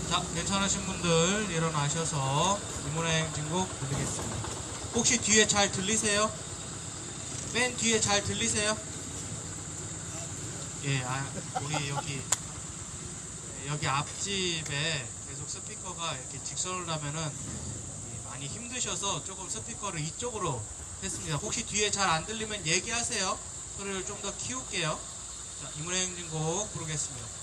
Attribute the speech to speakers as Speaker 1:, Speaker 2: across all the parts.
Speaker 1: 자, 괜찮으신 분들 일어나셔서 이문행진곡 부르겠습니다. 혹시 뒤에 잘 들리세요? 맨 뒤에 잘 들리세요? 예, 우리 여기 앞집에 계속 스피커가 이렇게 직선으로 나면은 많이 힘드셔서 조금 스피커를 이쪽으로 했습니다. 혹시 뒤에 잘 안 들리면 얘기하세요. 소리를 좀 더 키울게요. 자, 이문행진곡 부르겠습니다.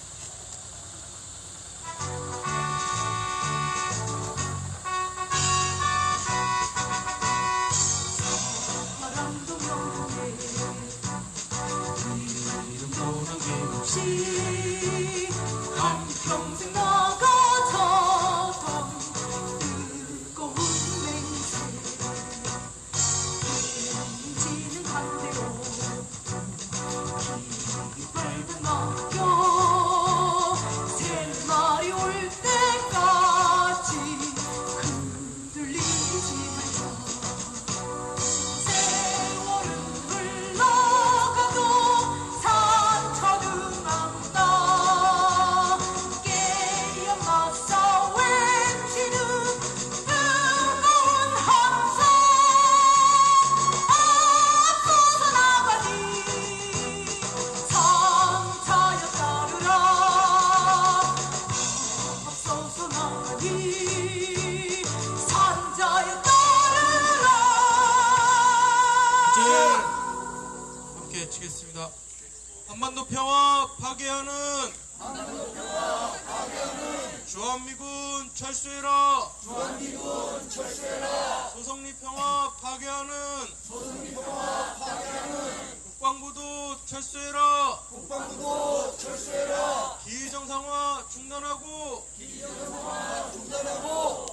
Speaker 2: 난 평생 나가자던 뜨거운 냉세 넘치는 간대로 기빨면 맡겨 새날이 올 때까지 흔들리지 말자. 세월은 흘러가도 상처는 안 나. 깨어 맞서 외치는 뜨거운 함성. 앞서서 나가니 상차여 따르라. 앞서서 나가니 산자여 따르라.
Speaker 1: 이제 함께 치겠습니다. 한반도 평화 파괴하는 주한미군 철수해라. 소성리 평화 파괴하는 국방부도 철수해라. 기정상화 중단하고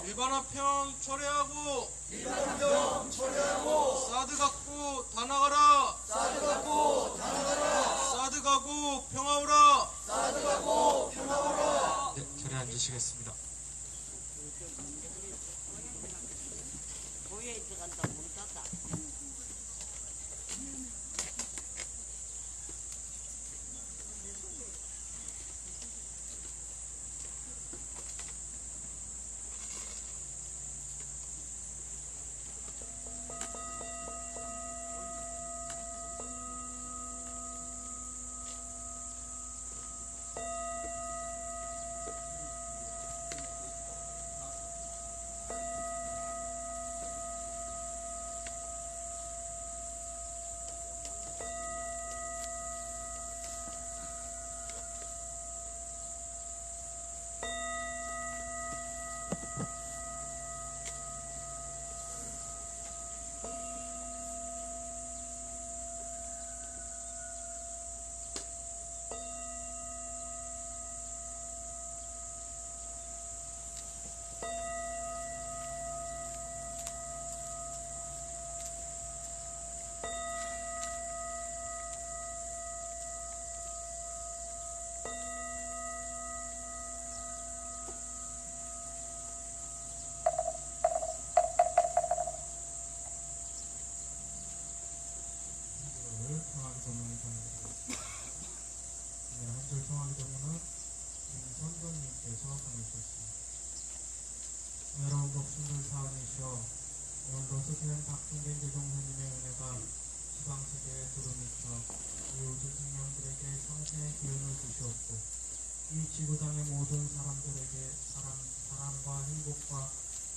Speaker 1: 일반화평 철회하고 사드 갖고 다 나가라. 사드 가고 평화오라. 네, 자리에 앉으시겠습니다.
Speaker 3: 고유에 들어간다 문 닫아.
Speaker 1: 한줄 평화기 도문은 김선도님께서 보내주셨습니다. 여러분 목숨들 사은이시여, 오늘도 스승 박승빈 대종사님의 은혜가 지방세계에 두루미쳐 이 우주 생명들에게 상생의 기운을 주시옵고, 이 지구상의 모든 사람들에게 사랑과 행복과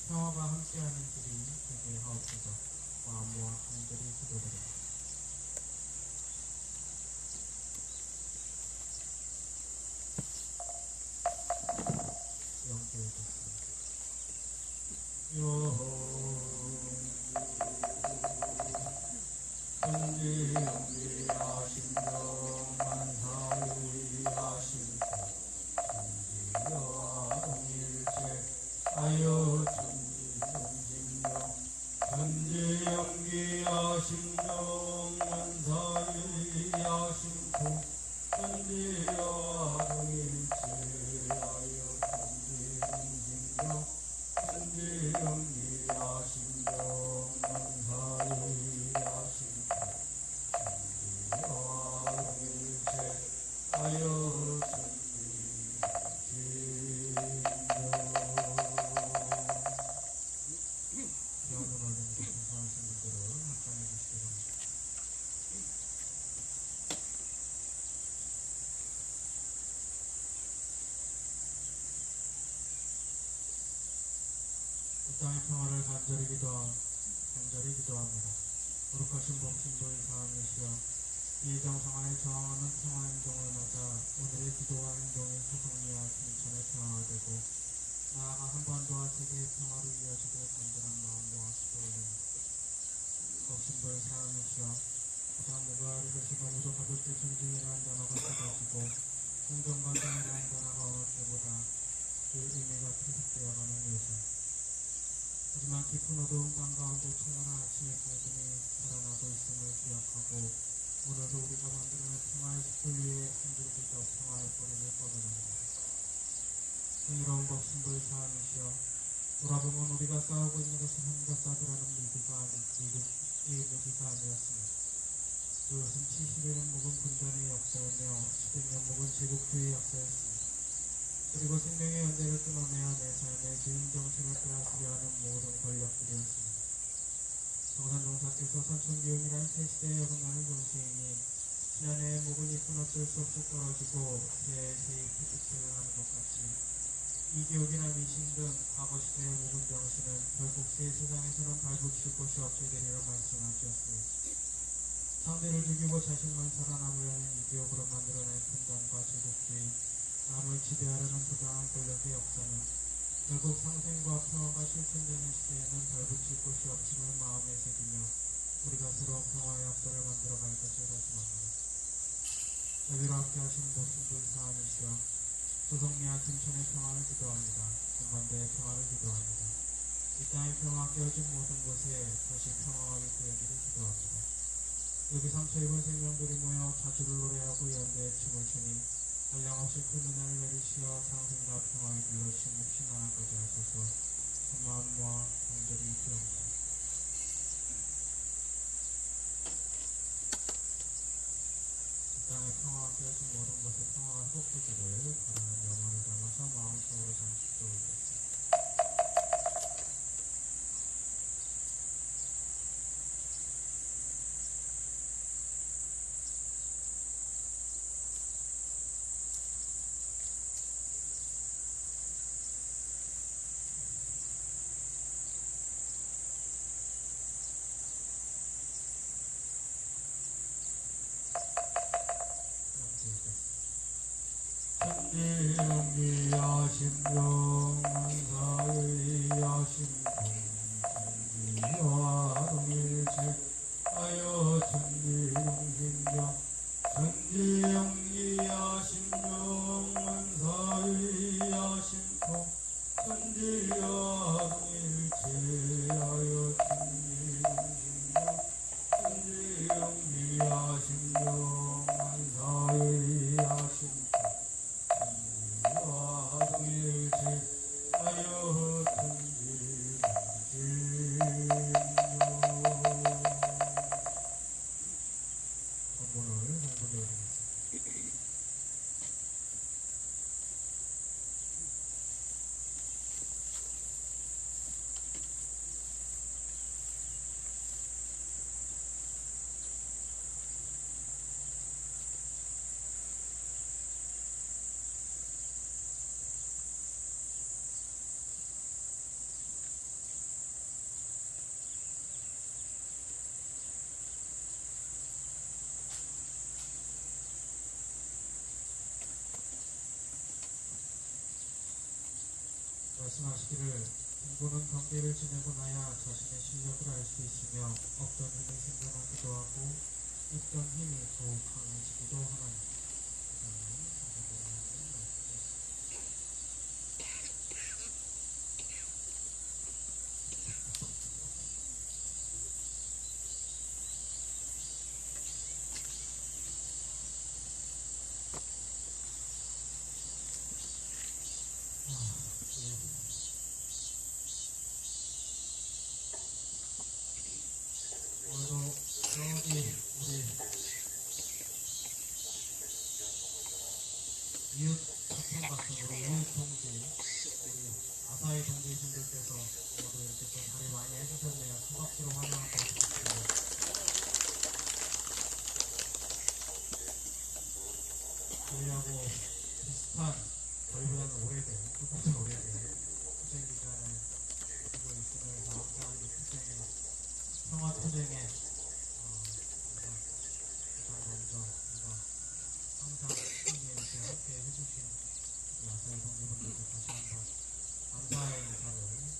Speaker 1: 평화가 함께하는 길이 되게 하옵소서. 마음과 간절히 기도드립니다.
Speaker 4: 천지영리하여
Speaker 3: 땅의 평화를 간절히 기도합니다. 거룩하신 복신부의 사함이시여 이 정상화에 저항하는 평화 행동을 맞아 오늘의 기도와 행동이 소성리와 김천의 평화가 되고 나아가 한반도와 세계의 평화로 이어지길 간절한 마음과 기도올립니다. 복신부의 사함이시여 가장 무가하리 되시고 모두 가볍게 존중이라는 단어가 쏟아지고 공정관념이라는 단어가 어느 때보다 그 의미가 퇴색되어가는 요즘 하지만 깊은 어두운 밤 가운데 청년한 아침의 밝음이 살아나고 있음을 기억하고 오늘도 우리가 만들어낸 평화의 숲을 위해 한 줄기 더 평화의 뿌리를 뻗어냅니다. 흥미로운 법신부의 사안이시여 돌아보면 우리가 싸우고 있는 것은 한가 싸들하는 무기가 아니었습니다. 그것은 70여년 묵은 분단의 역사이며 10년 묵은 제국주의 역사였습니다. 그리고 생명의 연대를 끊어내어 내 삶의 주인 정신을 빼앗으려 하는 모든 권력들이었습니다. 정산종사께서 선천기운이란 새 시대에 어긋나는 정신이니 지난해에 묵은 잎은 어쩔 수 없이 떨어지고 새해 새잎이 득세를 하는 것 같이 이기옥이나 미신 등 과거 시대의 묵은 정신은 결국 새 세상에서는 발붙일 곳이 없게 되리라 말씀하셨습니다. 상대를 죽이고 자신만 살아남으려는 이기옥으로 만들어낸 분단과 제국주의 남을 지배하려는 부당한 권력의 역사는 결국 상생과 평화가 실현되는 시대에는 발붙일 곳이 없음을 마음에 새기며 우리가 새로운 평화의 역사를 만들어갈 것을 다짐합니다. 자비로 함께 하시는 모습들 사안이시여 조성리와 김천의 평화를 기도합니다. 전반대의 평화를 기도합니다. 이 땅의 평화 깨어진 모든 곳에 다시 평화가 되기를 기도합니다. 여기 상처 입은 생명들이 모여 자주를 노래하고 연대에 춤을 추니 한량없이 큰 은혜를 내리시어 상생과 평화의 길로 묵신 나날까지 하소서. 마음과 간절히 기도합니다. 땅의 평화가 깨어진 모든 곳에 평화가 쏟아지기를 바라는 영혼을 담아서 마음속으로 잠시 기도하겠습니다. 천지영리하신 영원사의하신 공지와 동일체하여 천지용신경 천지영리하신 영원사의하신 공 천지와 동일체하여 천지용신경 천지영리하신 영원사의하신 말씀하시기를 공부는 경계를 지내고 나야 자신의 실력을 알 수 있으며 없던 힘이 생겨나기도 하고 있던 힘이 더욱 강해지기도 하나니 오늘도 저기 우리 이웃 사평 같은 우리 이웃 동지 우리 아사히 동지신들께서 모두 이렇게 또 자리 많이 해주셨네요. 큰 박수로 환영하고 싶습니다. 저희하고 비슷한 저희보다는 오래된 조금 더 오래된 투쟁 기간을 두고 있습니다. 평화투쟁에 가장 먼저 항상 이렇게 함께 해주신 야사의 동료분들께 다시 한번 감사의 인사를 드립니다.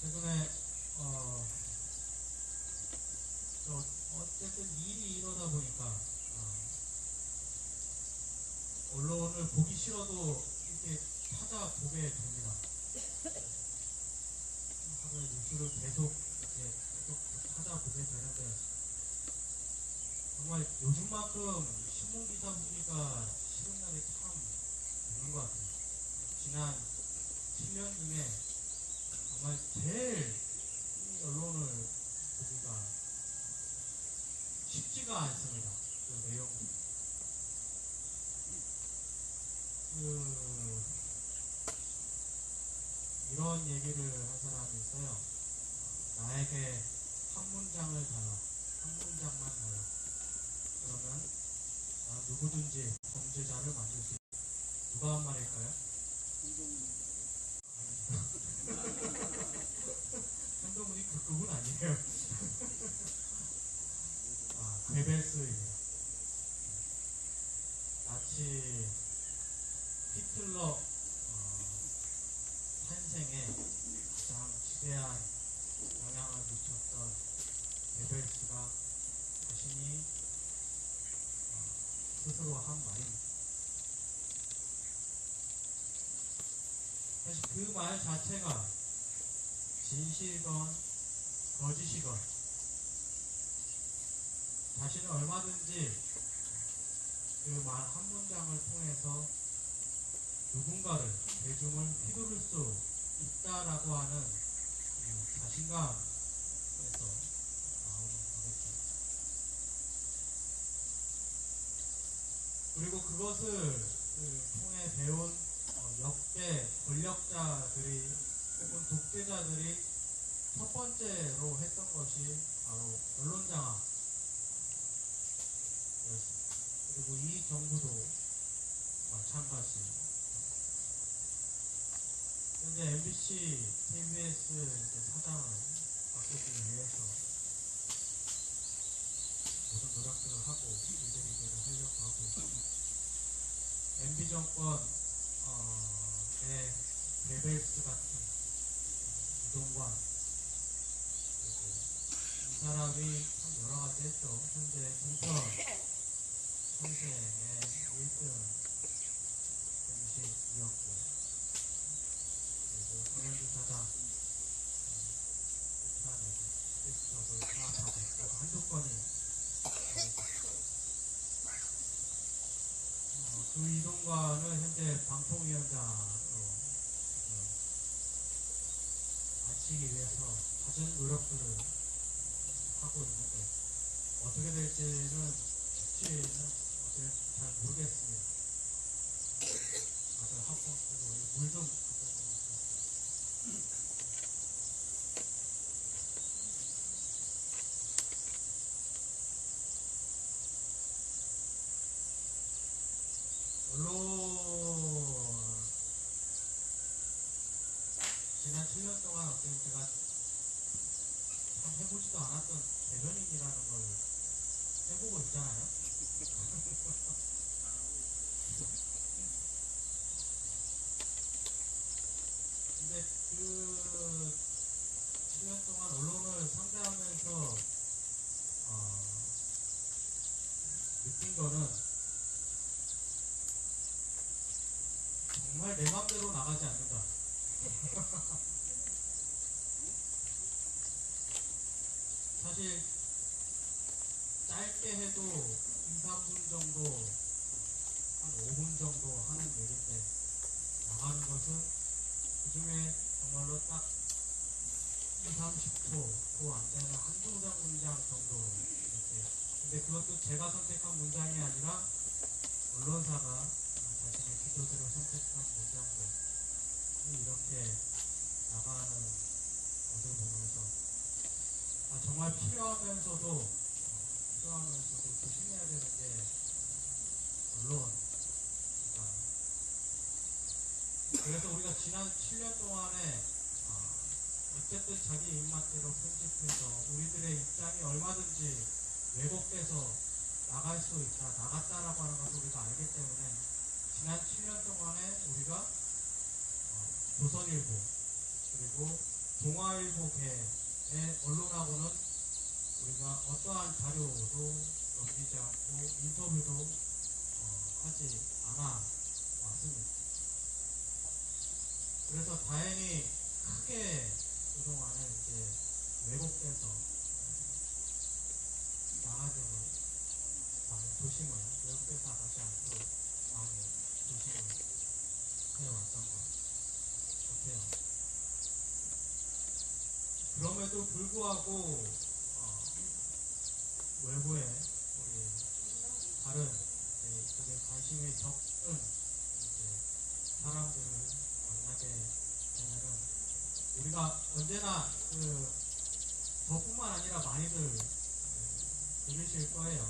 Speaker 3: 최근에 어쨌든 일이 이러다 보니까 언론을 보기 싫어도 이렇게 찾아보게 됩니다. 하루에 뉴스를 계속 찾아보게 되는데 정말 요즘만큼 신문기사 보기가 싫은 날이 참 없는 것 같아요. 지난 7년 중에 정말 제일 이 언론을 보기가 쉽지가 않습니다. 그 내용. 이런 얘기를 한 사람이 있어요. 나에게 한 문장을 달라. 한 문장만 달라. 그러면 누구든지 범죄자를 만들 수 있다. 누가 한 말일까요? 한동훈이 그 급은 아니에요. 괴벨스입니다. 나치 히틀러 탄생에 가장 지대한 영향을 미쳤던 괴벨스가 자신이 스스로 한 말입니다. 사실 그 말 자체가 진실건 거짓이건 자신은 얼마든지 그 말 한 문장을 통해서 누군가를, 대중을 휘두를 수 있다라고 하는 자신감에서 나오는 거겠죠. 그리고 그것을 통해 배운 역대 권력자들이 혹은 독재자들이 첫 번째로 했던 것이 바로 언론장악이었습니다. 그리고 이 정부도 마찬가지입니다. 현재 MBC, KBS 사장을 바꾸기 위해서 모든 노력들을 하고 일들을 하려고 하고 있습니다. MB 정권 베벨스 같은 이동관, 그리고 이 사람이 참 여러 가지 했죠. 현재 종편 선생의 1등 음식이었고, 그리고 정현주 사장 북한에서 스피스업을 파악하고 한두 건이 그 이동관은 현재 방통위원장으로 마치기 위해서 갖은 노력들을 하고 있는데 어떻게 될지는 쉽지는 잘 모르겠습니다. 다들 합법 쓰고 물 좀 갖다 주세요. 언론 지난 7년 동안 어떻게 제가 참 해보지도 않았던 대변인이라는 걸 해보고 있잖아요. 근데 그 7년 동안 언론을 상대하면서 느낀 거는 정말 내 맘대로 나가지 않는다. 사실 짧게 해도 2, 3분 정도, 한 5분 정도 하는 일인데 나가는 것은 그 중에 정말로 딱 2, 30초도 안 되는 한두 문장 정도 이렇게. 근데 그것도 제가 선택한 문장이 아니라 언론사가 자신의 기조대로 선택한 문장들 이렇게 나가는 것을 보면서 정말 필요하면서도 조심해야 되는 게 언론. 그래서 우리가 지난 7년 동안에 어쨌든 자기 입맛대로 편집해서 우리들의 입장이 얼마든지 왜곡돼서 나갈 수 있다, 나갔다라고 하는 것을 우리가 알기 때문에 지난 7년 동안에 우리가 조선일보 그리고 동아일보계의 언론하고는 우리가 어떠한 자료도 넘기지 않고 인터뷰도 하지 않아 왔습니다. 그래서 다행히 크게 그동안에 이제 왜곡돼서 나가도록 많이 조심을, 왜곡돼서 나가지 않도록 많이 조심을 해왔던 것 같아요. 그럼에도 불구하고 외부에 우리 다른 그게 관심이 적은 이제 사람들을 만나게 되면은 우리가 언제나 저뿐만 아니라 많이들 들으실 거예요.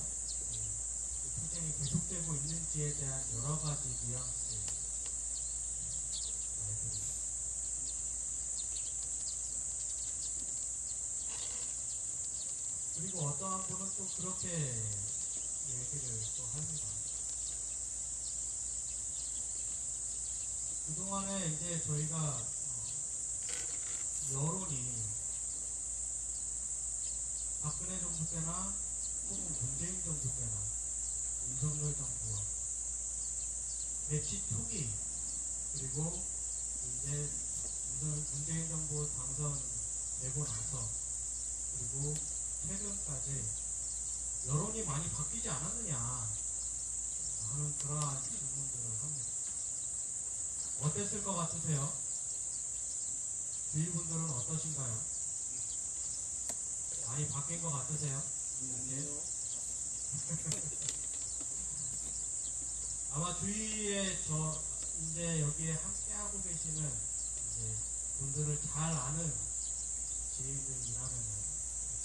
Speaker 3: 투쟁이 계속되고 있는지에 대한 여러 가지 뉘앙스 말들이. 그리고 어떠한 분은 또 그렇게 얘기를 또 합니다. 그동안에 이제 저희가 여론이 박근혜 정부 때나 혹은 문재인 정부 때나 윤석열 정부와 매치 초기 그리고 이제 문재인 정부 당선되고 나서 그리고 최근까지 여론이 많이 바뀌지 않았느냐 하는 그러한 질문들을 합니다. 어땠을 것 같으세요? 주위 분들은 어떠신가요? 많이 바뀐 것 같으세요? 네. 아마 주위에 이제 여기에 함께하고 계시는 이제 분들을 잘 아는 지인들이라면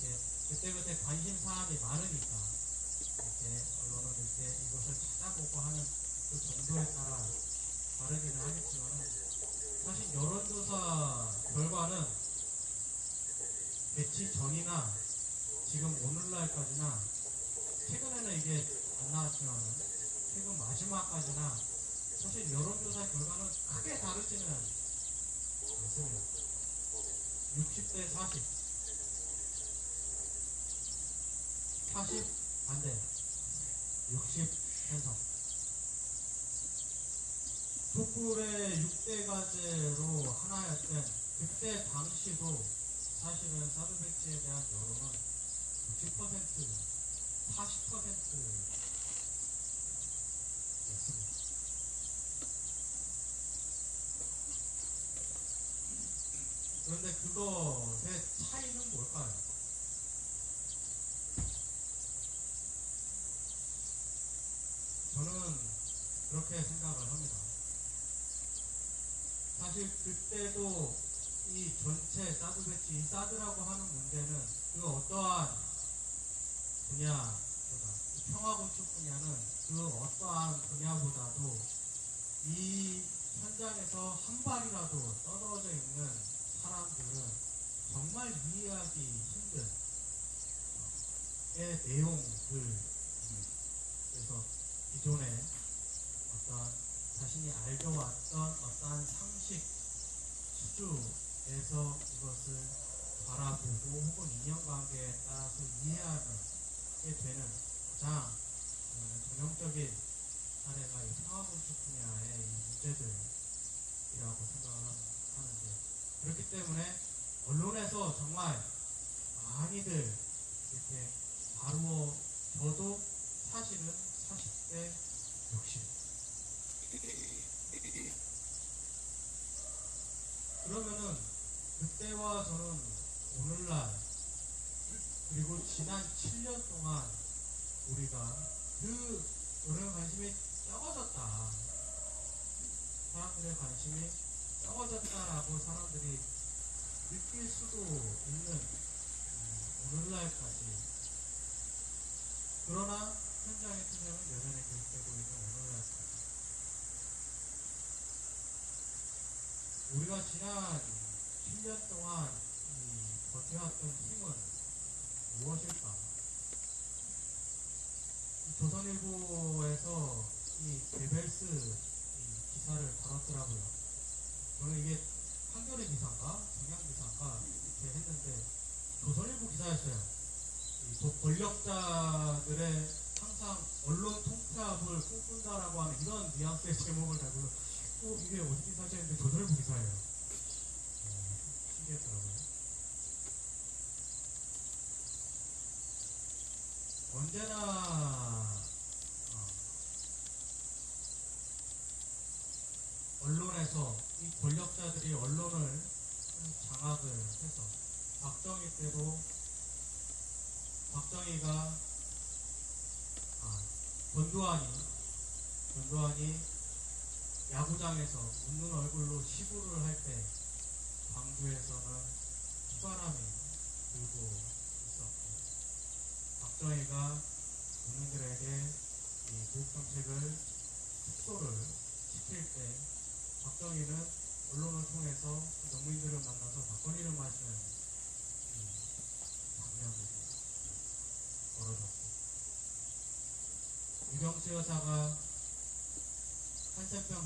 Speaker 3: 이렇게 그때그때 관심 사항이 많으니까 이렇게 언론은 이렇게 이것을 찾아보고 하는 그 정도에 따라 다르기는 하겠지만 사실 여론조사 결과는 배치 전이나 지금 오늘날까지나 최근에는 이게 안 나왔지만 최근 마지막까지나 사실 여론조사 결과는 크게 다르지는 않습니다. 60대 40 반대 60 찬성 촛불의 6대 과제로 하나였던 그때 당시도 사실은 사드 배치에 대한 여론은 60% 40%였습니다. 그런데 그것의 차이는 뭘까요? 저는 그렇게 생각을 합니다. 사실 그때도 이 전체 사드 배치, 이 사드라고 하는 문제는 그 어떠한 분야보다, 평화 건축 분야는 그 어떠한 분야보다도 이 현장에서 한 발이라도 떨어져 있는 사람들은 정말 이해하기 힘든 내용들, 그래서 기존에 어떤 자신이 알려왔던 어떠한 상식 수준에서 이것을 바라보고 혹은 인연관계에 따라서 이해하게 되는 가장 전형적인 사례가 이 평화건축 분야의 이 문제들이라고 생각을 하는데, 그렇기 때문에 언론에서 정말 많이들 이렇게 다루어져도 사실은 40대 60 그러면은 그때와 저는 오늘날 그리고 지난 7년 동안 우리가 그 여론의 관심이 적어졌다, 사람들의 관심이 적어졌다라고 사람들이 느낄 수도 있는 오늘날까지, 그러나 현장의 투쟁은 여전히 계속되고 있는 오늘날까지 우리가 지난 7년 동안 버텨왔던 힘은 무엇일까? 이 조선일보에서 이 게벨스 이 기사를 다뤘더라고요. 저는 이게 한겨레 기사인가 경향 기사인가 이렇게 했는데 조선일보 기사였어요. 이 권력자들의 항상 언론 통합을 꿈꾼다라고 하는 이런 뉘앙스의 제목을 달고 이게 어디 기사지 했는데 조선일보 기사예요. 신기했더라고요. 언제나 언론에서 이 권력자들이 언론을 장악을 해서 박정희 때도 박정희가 전두환이 야구장에서 웃는 얼굴로 시구를 할 때 광주에서는 피바람이 불고 있었고 박정희가 국민들에게 이 보복정책을 축소를 시킬 때 박정희는 언론을 통해서 농민들을 만나서 막걸리를 마시는 장면들이 벌어졌고 유병수 여사가 한센병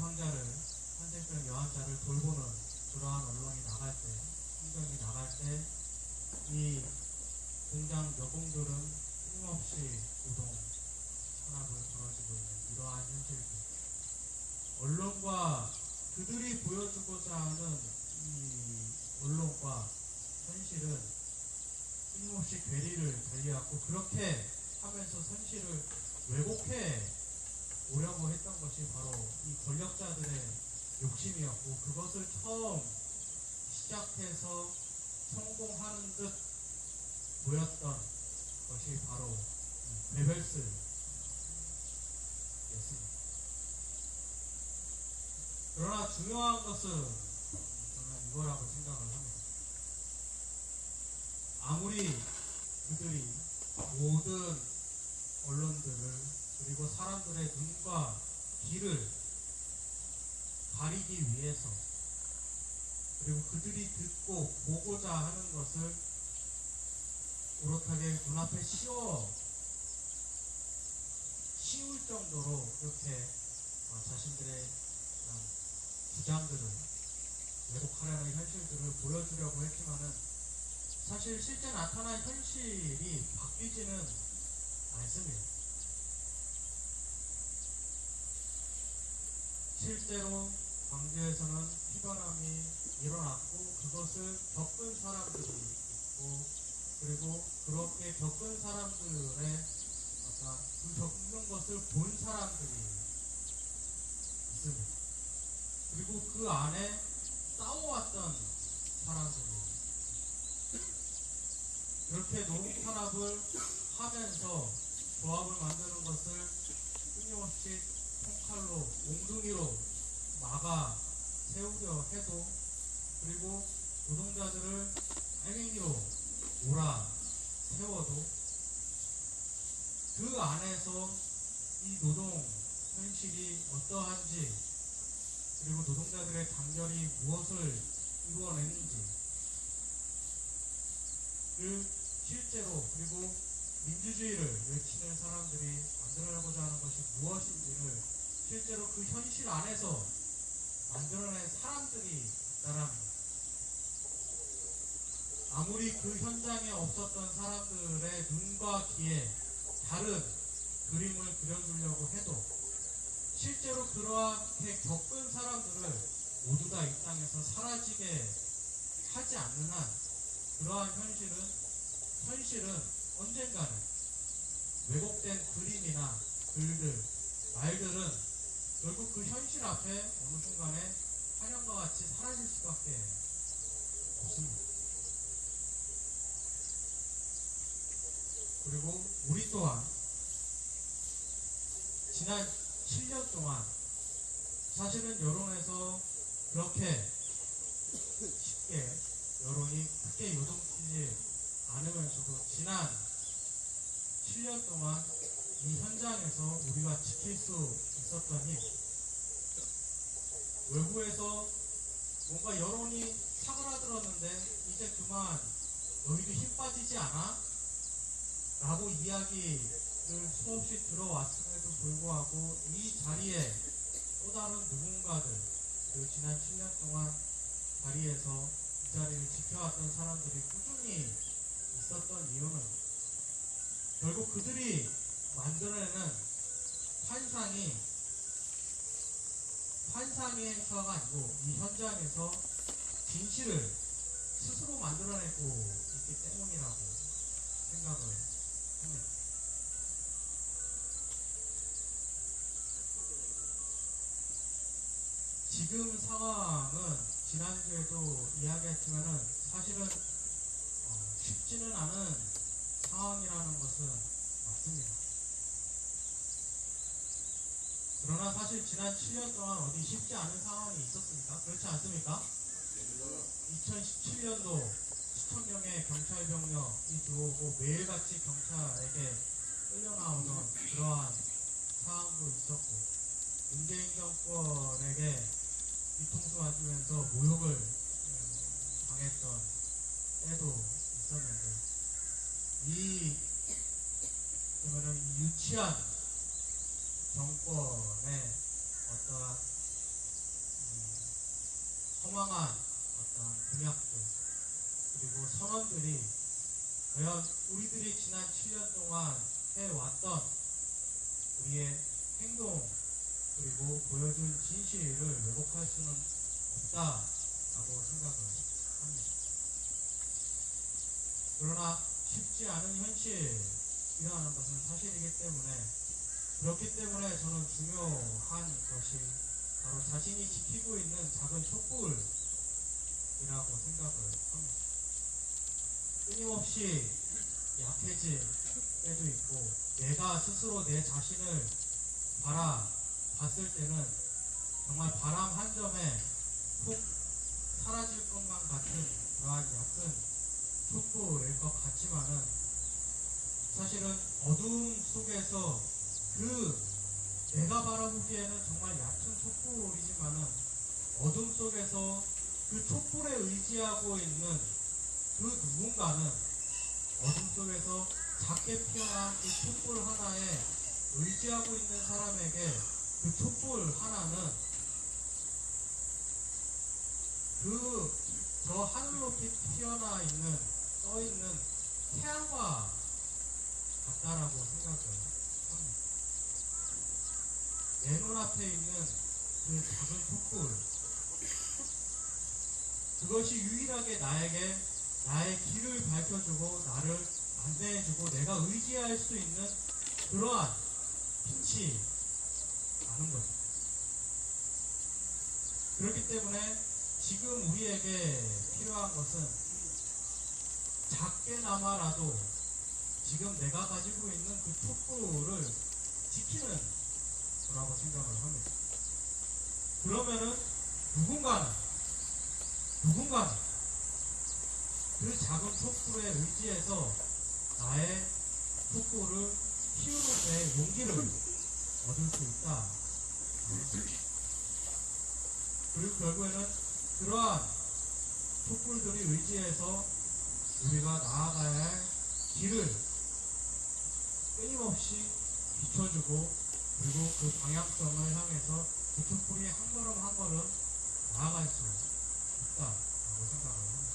Speaker 3: 여환자를 돌보는 그러한 언론이 나갈 때, 풍경이 나갈 때, 이 공장 여공들은 끊임없이 노동 탄압을 벌어지고 있는 이러한 현실들. 언론과 그들이 보여주고자 하는 이 언론과 현실은 끊임없이 괴리를 달리하고 그렇게 하면서 현실을 왜곡해 오려고 했던 것이 바로 이 권력자들의 욕심이었고 그것을 처음 시작해서 성공하는 듯 보였던 것이 바로 베벨스였습니다. 그러나 중요한 것은 저는 이거라고 생각을 합니다. 아무리 그들이 모든 언론들을 그리고 사람들의 눈과 귀를 가리기 위해서 그리고 그들이 듣고 보고자 하는 것을 오롯하게 눈앞에 씌울 정도로 그렇게 자신들의 주장들을 왜곡하려는 현실들을 보여주려고 했지만은 사실 실제 나타난 현실이 바뀌지는 않습니다. 실제로 광주에서는 피바람이 일어났고 그것을 겪은 사람들이 있고 그리고 그렇게 겪은 사람들의 그 겪는 것을 본 사람들이 있습니다. 그리고 그 안에 싸워왔던 사람들이 이렇게 노동탄압을 하면서 조합을 만드는 것을 끊임없이 총칼로 몽둥이로 막아 세우려 해도 그리고 노동자들을 알갱이로 몰아 세워도 그 안에서 이 노동 현실이 어떠한지 그리고 노동자들의 단결이 무엇을 이루어내는지를 실제로 그리고 민주주의를 외치는 사람들이 만들어내고자 하는 것이 무엇인지를 실제로 그 현실 안에서 만들어낸 사람들이 있다랍니다. 아무리 그 현장에 없었던 사람들의 눈과 귀에 다른 그림을 그려주려고 해도 실제로 그렇게 겪은 사람들을 모두 다 이 땅에서 사라지게 하지 않는 한 그러한 현실은 언젠가는 왜곡된 그림이나 글들, 말들은 결국 그 현실 앞에 어느 순간에 한영과 같이 사라질 수밖에 없습니다. 그리고 우리 또한 지난 7년 동안 사실은 여론에서 그렇게 쉽게 여론이 크게 요동치지 않으면서도 지난 7년 동안 이 현장에서 우리가 지킬 수 있었던 힘 외부에서 뭔가 여론이
Speaker 1: 사그라들었는데 이제 그만 너희도 힘 빠지지 않아? 라고 이야기를 수없이 들어왔음에도 불구하고 이 자리에 또 다른 누군가들, 그 지난 7년 동안 자리에서 이 자리를 지켜왔던 사람들이 꾸준히 있었던 이유는 결국 그들이 만들어내는 환상에서가 아니고 이 현장에서 진실을 스스로 만들어내고 있기 때문이라고 생각을 합니다. 지금 상황은 지난주에도 이야기했지만은 사실은 쉽지는 않은 상황이라는 것은 맞습니다. 그러나 사실 지난 7년 동안 어디 쉽지 않은 상황이 있었습니까? 그렇지 않습니까? 2017년도 수천 명의 경찰 병력이 들어오고 매일같이 경찰에게 끌려나오던 그러한 상황도 있었고 문재인 정권에게 뒤통수 맞으면서 모욕을 당했던 때도 있었는데 그러면은 이 유치한 정권의 어떠한 허망한 어떤 공약들 그리고 선언들이 과연 우리들이 지난 7년 동안 해왔던 우리의 행동 그리고 보여준 진실을 왜곡할 수는 없다라고 생각을 합니다. 그러나 쉽지 않은 현실이라는 것은 사실이기 때문에 그렇기 때문에 저는 중요한 것이 바로 자신이 지키고 있는 작은 촛불이라고 생각을 합니다. 끊임없이 약해질 때도 있고 내가 스스로 내 자신을 바라봤을 때는 정말 바람 한 점에 푹 사라질 것만 같은 그러한 얕은 촛불일 것 같지만은 사실은 어두움 속에서 내가 바라보기에는 정말 얕은 촛불이지만은 어둠 속에서 그 촛불에 의지하고 있는 그 누군가는 어둠 속에서 작게 피어난 그 촛불 하나에 의지하고 있는 사람에게 그 촛불 하나는 저 하늘 높이 떠 있는 태양과 같다라고 생각을 합니다. 내 눈앞에 있는 그 작은 촛불 그것이 유일하게 나에게 나의 길을 밝혀주고 나를 안내해주고 내가 의지할 수 있는 그러한 빛이 나는 거죠. 그렇기 때문에 지금 우리에게 필요한 것은 작게나마라도 지금 내가 가지고 있는 그 촛불을 지키는 거라고 생각을 합니다. 그러면은 누군가는 그 작은 촛불에 의지해서 나의 촛불을 키우는 데 용기를 얻을 수 있다. 그리고 결국에는 그러한 촛불들이 의지해서 우리가 나아가야 할 길을 끊임없이 비춰주고 그리고 그 방향성을 향해서 그 촛불이 한 걸음 한 걸음 나아갈 수 있다라고 생각을 합니다.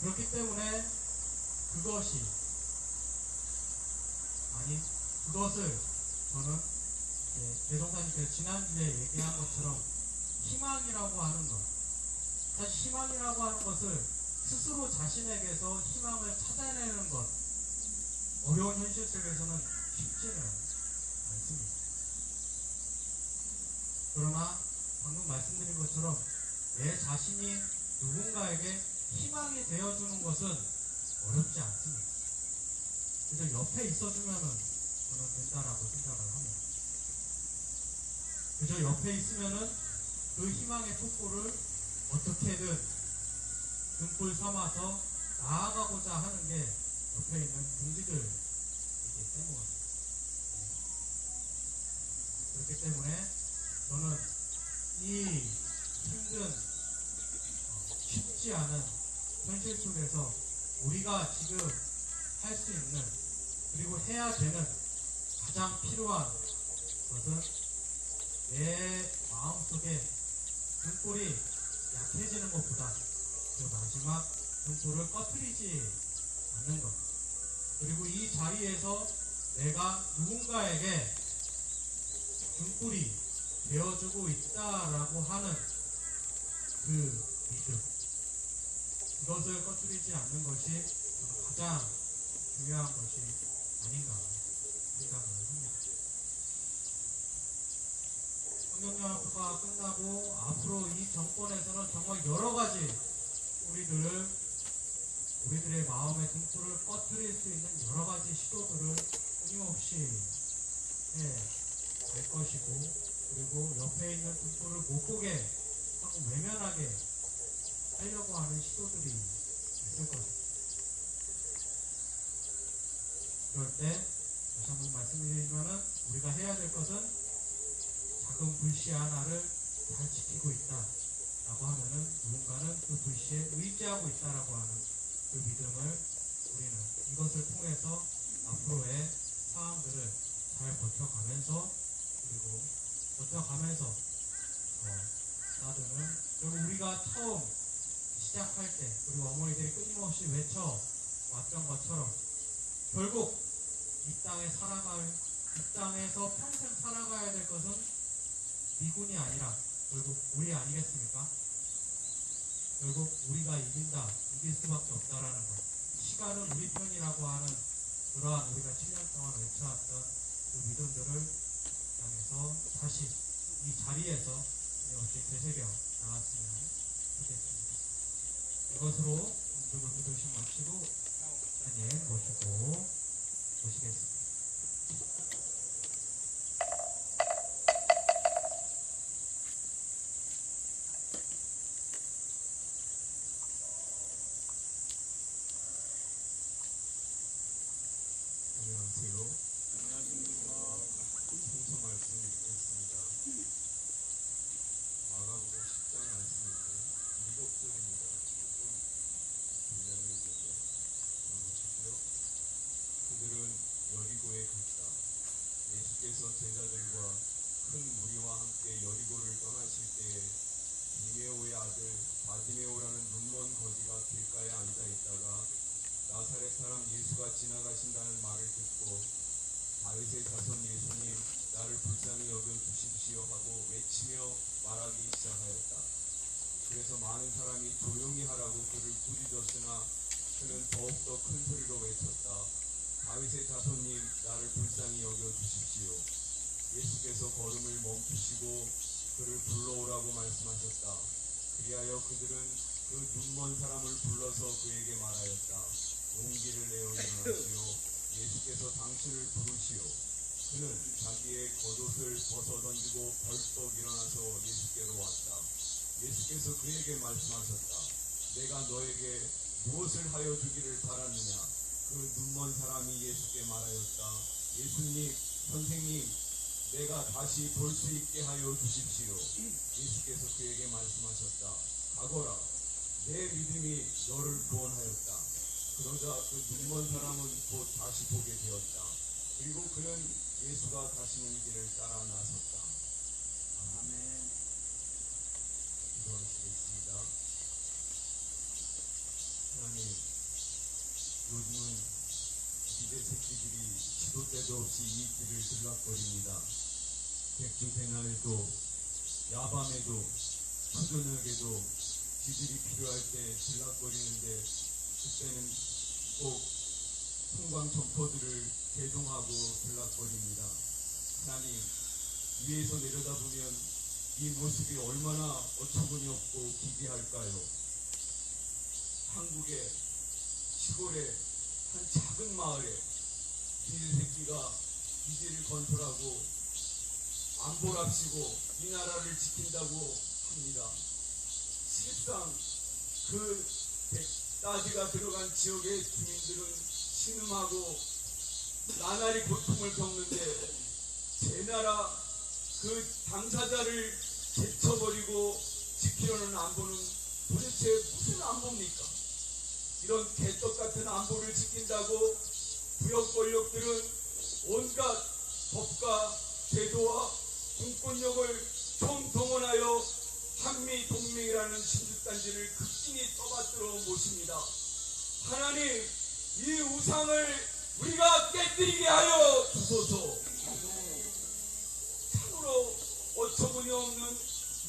Speaker 1: 그렇기 때문에 그것을 저는 대종사님께서 지난주에 얘기한 것처럼 희망이라고 하는 것 사실 희망이라고 하는 것을 스스로 자신에게서 희망을 찾아내는 것 어려운 현실 속에서는 쉽지는 않습니다. 그러나 방금 말씀드린 것처럼 내 자신이 누군가에게 희망이 되어주는 것은 어렵지 않습니다. 그래서 옆에 있어주면은 저는 된다라고 생각을 합니다. 그저 옆에 있으면은 그 희망의 촛불을 어떻게든 등불 삼아서 나아가고자 하는 게 옆에 있는 동지들이기 때문입니다. 그렇기 때문에 저는
Speaker 3: 이 힘든 쉽지 않은 현실 속에서 우리가 지금 할 수 있는 그리고 해야 되는 가장 필요한 것은 내 마음속에 등골이 약해지는 것보다 그 마지막 등골을 꺼트리지 않는 것. 그리고 이 자리에서 내가 누군가에게 등골이 되어주고 있다라고 하는 그 믿음. 이것을 꺼트리지 않는 것이 저는 가장 중요한 것이 아닌가 생각을 합니다. 환경연합회가 끝나고 앞으로 이 정권에서는 정말 여러 가지 우리들의 마음의 등불을 꺼트릴 수 있는 여러 가지 시도들을 끊임없이 할 것이고, 그리고 옆에 있는 등불을 못 보게 하고 외면하게 하려고 하는 시도들이 있을 것입니다. 그럴 때 다시 한번 말씀드리지만은 우리가 해야 될 것은 작은 불씨 하나를 잘 지키고 있다라고 하면은 누군가는 그 불씨에 의지하고 있다라고 하는 그 믿음을 우리는 이것을 통해서 앞으로의 상황들을 잘 버텨가면서, 그리고 버텨가면서 따르는, 그리고 우리가 처음 시작할 때 그리고 어머니들이 끊임없이 외쳐왔던 것처럼 결국 이 땅에서 평생 살아가야 될 것은 미군이 아니라 결국 우리 아니겠습니까? 결국 우리가 이길 수밖에 없다라는 것. 시간은 우리 편이라고 하는 그러한 우리가 7년 동안 외쳐왔던 그 믿음들을 향해서 다시 이 자리에서 역시 되새겨 나갔으면 좋겠습니다. 이것으로 오늘 기도식 마치고 하나님 모시고 오시겠습니다.
Speaker 4: 안녕하세요. 성서 말씀 읽겠습니다. 마가복음 10장 말씀인데 7절입니다. 조금 분량이 있는데 보시고요. 그들은 여리고에 갔다. 예수께서 제자들과 큰 무리와 함께 여리고를 떠나실 때에 디메오의 아들 바디메오라는 눈먼 거지가 길가에 앉아 있다가 나사렛 사람 예수가 지나가신다는 말을 듣고 다윗의 자손 예수님 나를 불쌍히 여겨 주십시오 하고 외치며 말하기 시작하였다. 그래서 많은 사람이 조용히 하라고 그를 부르짖었으나 그는 더욱더 큰 소리로 외쳤다. 다윗의 자손님 나를 불쌍히 여겨 주십시오. 예수께서 걸음을 멈추시고 그를 불러오라고 말씀하셨다. 그리하여 그들은 그 눈먼 사람을 불러서 그에게 말하였다. 용기를 내어 일어나시오. 예수께서 당신을 부르시오. 그는 자기의 겉옷을 벗어 던지고 벌떡 일어나서 예수께로 왔다. 예수께서 그에게 말씀하셨다. 내가 너에게 무엇을 하여 주기를 바랐느냐? 그 눈먼 사람이 예수께 말하였다. 예수님, 선생님, 내가 다시 볼 수 있게 하여 주십시오. 예수께서 그에게 말씀하셨다. 가거라. 내 믿음이 너를 구원하였다. 그러자 그 눈먼 사람은 곧 다시 보게 되었다. 그리고 그는 예수가 가시는 길을 따라 나섰다. 아멘. 기도하시겠습니다. 하나님, 요즘은 기대 새끼들이 시도 때도 없이 이 길을 들락거립니다. 백주대낮에도 야밤에도 초저녁에도 지들이 필요할 때 들락거리는데 그때는 꼭 풍광점포들을 개동하고 들락거립니다. 하나님, 위에서 내려다보면 이 모습이 얼마나 어처구니 없고 기괴할까요? 한국의 시골의 한 작은 마을에 기지 새끼가 기지를 건설하고 안보랍시고 이 나라를 지킨다고 합니다. 실상 그 따지가 들어간 지역의 주민들은 신음하고 나날이 고통을 겪는데 제 나라 그 당사자를 제쳐버리고 지키려는 안보는 도대체 무슨 안보입니까? 이런 개떡 같은 안보를 지킨다고 부역 권력들은 온갖 법과 제도와 공권력을 총동원하여 한미 동맹이라는 신주단지를 극진히 떠받들어 모십니다. 하나님, 이 우상을 우리가 깨뜨리게 하여 주소서. 참으로 어처구니 없는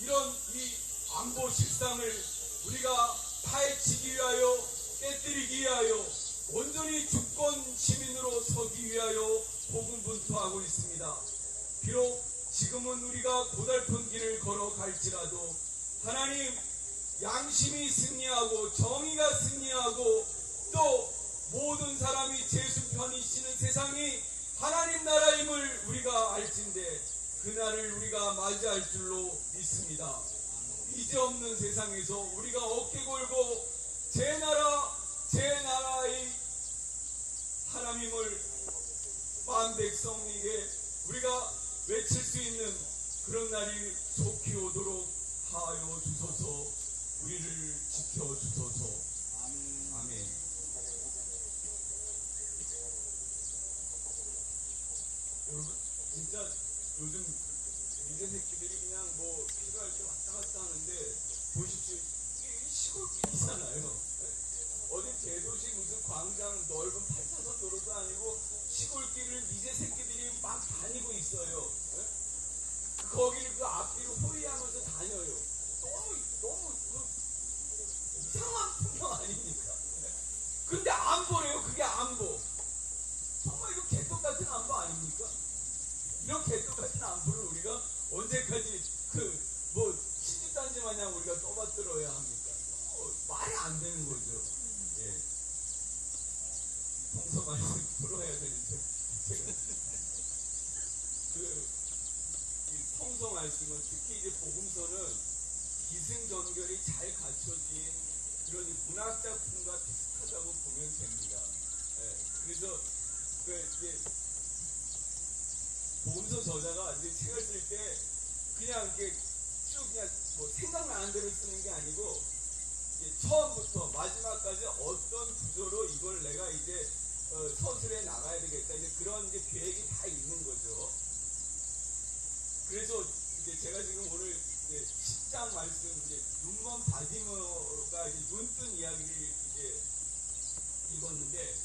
Speaker 4: 이런 이 안보 실상을 우리가 파헤치기 위하여, 깨뜨리기 위하여, 온전히 주권 시민으로 서기 위하여 고군분투하고 있습니다. 비록 지금은 우리가 고달픈 길을 걸어갈지라도 하나님, 양심이 승리하고 정의가 승리하고 또 모든 사람이 제수 편이시는 세상이 하나님 나라임을 우리가 알진대 그날을 우리가 맞이할 줄로 믿습니다. 이제 없는 세상에서 우리가 어깨 걸고 제 나라의 하나님을 만 백성에게 우리가 외칠 수 있는 그런 날이 속히 오도록 하여 주소서. 우리를 지켜 주소서. 아멘. 여러분, 진짜 요즘 미제 새끼들이 그냥 뭐 필요할 때 왔다 갔다 하는데 보십시오. 이게 시골길이잖아요. 어디 대도시 무슨 광장 넓은 8차선 도로도 아니고 시골길을 미제 새끼들이 막 다니고 있어요. 거기를 그 앞뒤로 호위하면서 다녀요. 너무 이상한 풍경 아닙니까? 근데 안 보래요. 그게 안 보. 정말 이거 개떡 같은 안보 아닙니까? 이런 개떡 같은 안보를 우리가 언제까지 시집단지 마냥 우리가 떠받들어야 합니까? 말이 안 되는 거죠. 예. 성서 말씀 풀어야 되는데 제가 이 성서 말씀은 특히 이제 복음서는 기승전결이 잘 갖춰진 그런 문학 작품과 비슷하다고 보면 됩니다. 예. 그래서 이제 복음서 저자가 이제 책을 쓸 때 그냥 이렇게 쭉 그냥 뭐 생각나는 대로 쓰는 게 아니고 이제 처음부터 마지막까지 어떤 구조로 이걸 내가 이제 서술해 나가야 되겠다 이제 그런 이제 계획이 다 있는 거죠. 그래서 이제 제가 지금 오늘 이제 10장 말씀 이제 눈먼 바디머가 이제 눈뜬 이야기를 이제 읽었는데